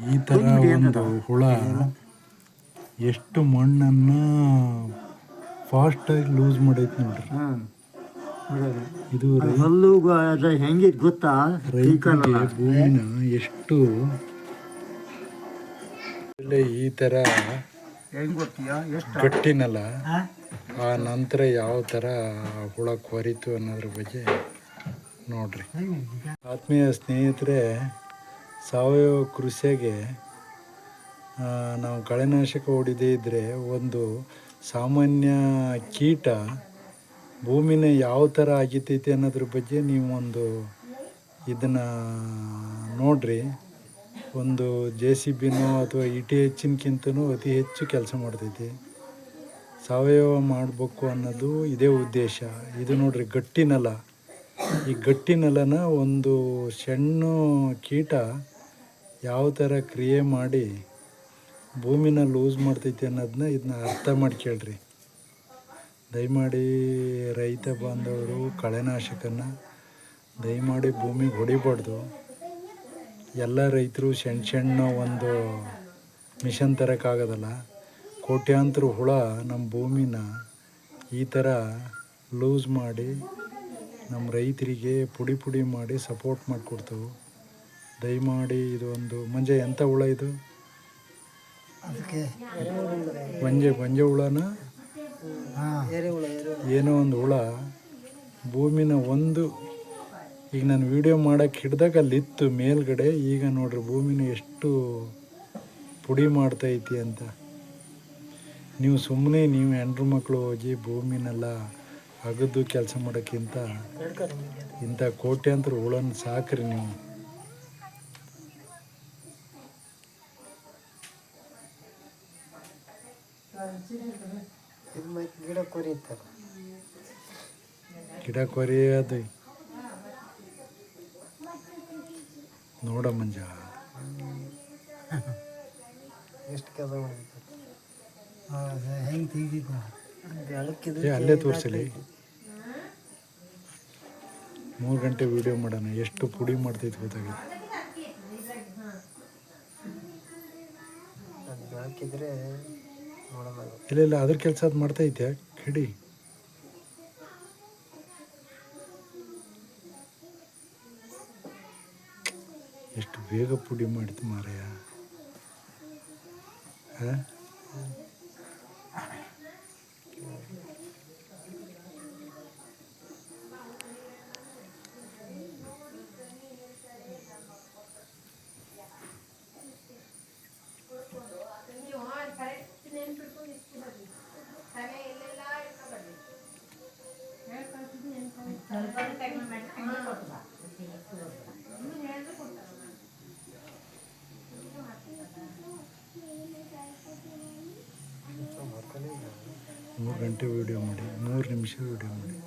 ಈ ಥರ ಒಂದು ಹುಳ ಎಷ್ಟು ಮಣ್ಣನ್ನು ಫಾಸ್ಟಾಗಿ ಲೂಸ್ ಮಾಡೈತೆ ನೋಡ್ರಿ. ಇದು ಹೆಂಗೆ ಗೊತ್ತಾ, ರೈತರಿಗೆ ಭೂಮಿನ ಎಷ್ಟು ಈ ಥರ ಗಟ್ಟಿನಲ್ಲ, ಆ ನಂತರ ಯಾವ ಥರ ಹುಳ ಕೊರಿತು ಅನ್ನೋದ್ರ ಬಗ್ಗೆ ನೋಡ್ರಿ. ಆತ್ಮೀಯ ಸ್ನೇಹಿತರೆ, ಸಾವಯವ ಕೃಷಿಗೆ ನಾವು ಕಳೆನಾಶಕ ಹೊಡಿದೇ ಇದ್ದರೆ ಒಂದು ಸಾಮಾನ್ಯ ಕೀಟ ಭೂಮಿನ ಯಾವ ಥರ ಆಗಿತೈತೆ ಅನ್ನೋದ್ರ ಬಗ್ಗೆ ನೀವು ಒಂದು ಇದನ್ನು ನೋಡ್ರಿ. ಒಂದು JCBನೋ ಅಥವಾ ಹೆಚ್ಚಿನಕ್ಕಿಂತನೂ ಅತಿ ಹೆಚ್ಚು ಕೆಲಸ ಮಾಡ್ತೈತಿ. ಸಾವಯವ ಮಾಡಬೇಕು ಅನ್ನೋದು ಇದೇ ಉದ್ದೇಶ. ಇದು ನೋಡ್ರಿ ಗಟ್ಟಿ ನೆಲ. ಈ ಗಟ್ಟಿ ನೆಲನ ಒಂದು ಸಣ್ಣ ಕೀಟ ಯಾವ ಥರ ಕ್ರಿಯೆ ಮಾಡಿ ಭೂಮಿನ ಲೂಸ್ ಮಾಡ್ತೈತಿ ಅನ್ನೋದನ್ನ ಇದನ್ನ ಅರ್ಥ ಮಾಡ್ಕೇಳ್ರಿ. ದಯಮಾಡಿ ರೈತ ಬಾಂಧವರು ಕಳೆನಾಶಕನ ದಯಮಾಡಿ ಭೂಮಿಗೆ ಹೊಡಿಬಾರ್ದು. ಎಲ್ಲ ರೈತರು ಸಣ್ಣ ಒಂದು ಮಿಷನ್ ತರೋಕ್ಕಾಗೋದಲ್ಲ. ಕೋಟ್ಯಾಂತರ ಹುಳ ನಮ್ಮ ಭೂಮಿನ ಈ ಥರ ಲೂಸ್ ಮಾಡಿ ನಮ್ಮ ರೈತರಿಗೆ ಪುಡಿ ಮಾಡಿ ಸಪೋರ್ಟ್ ಮಾಡಿಕೊಡ್ತವೆ. ದಯಮಾಡಿ ಇದು ಒಂದು ಮಂಜೆ ಎಂಥ ಹುಳ ಇದು? ಅದಕ್ಕೆ ಬಂಜೆ ಹುಳನ ಏನೋ ಒಂದು ಹುಳ ಭೂಮಿನ ಒಂದು, ಈಗ ನಾನು ವಿಡಿಯೋ ಮಾಡೋಕ್ಕೆ ಹಿಡ್ದಾಗ ಅಲ್ಲಿತ್ತು ಮೇಲ್ಗಡೆ. ಈಗ ನೋಡ್ರಿ ಭೂಮಿನ ಎಷ್ಟು ಪುಡಿ ಮಾಡ್ತೈತಿ ಅಂತ. ನೀವು ಸುಮ್ಮನೆ ನೀವು ಹೆಂಡ್ರು ಮಕ್ಕಳು ಹೋಗಿ ಭೂಮಿನೆಲ್ಲ ಅಗದು ಕೆಲಸ ಮಾಡೋಕ್ಕಿಂತ ಇಂಥ ಕೋಟ್ಯಾಂತರ ಹುಳನ ಸಾಕ್ರಿ ನೀವು. ಗಿಡ ಕೊರಿಯೋದು ನೋಡ ಮಂಜ ಎಷ್ಟು ಕೆಲಸ ಹೆಂಗೆ ತೆಗಿತಿದ್ದ ಅಲ್ಲೇ ತೋರಿಸಲಿ. 3 ಗಂಟೆ ವಿಡಿಯೋ ಮಾಡೋಣ. ಎಷ್ಟು ಪುಡಿ ಮಾಡ್ತೈತೆ ಗೊತ್ತಾಗುತ್ತೆ. ಹಾಕಿದ್ರೆ ಇಲ್ಲ ಅದ್ರ ಕೆಲಸ ಅದು ಮಾಡ್ತೈತೆ. ಹಿಡಿ. ಎಷ್ಟು ಬೇಗ ಪುಡಿ ಮಾಡಿತು ಮಾರಾಯ. ಮೂರು ಗಂಟೆ ವಿಡಿಯೋ ಮಾಡಿ, 3 ನಿಮಿಷ ವಿಡಿಯೋ ಮಾಡಿ.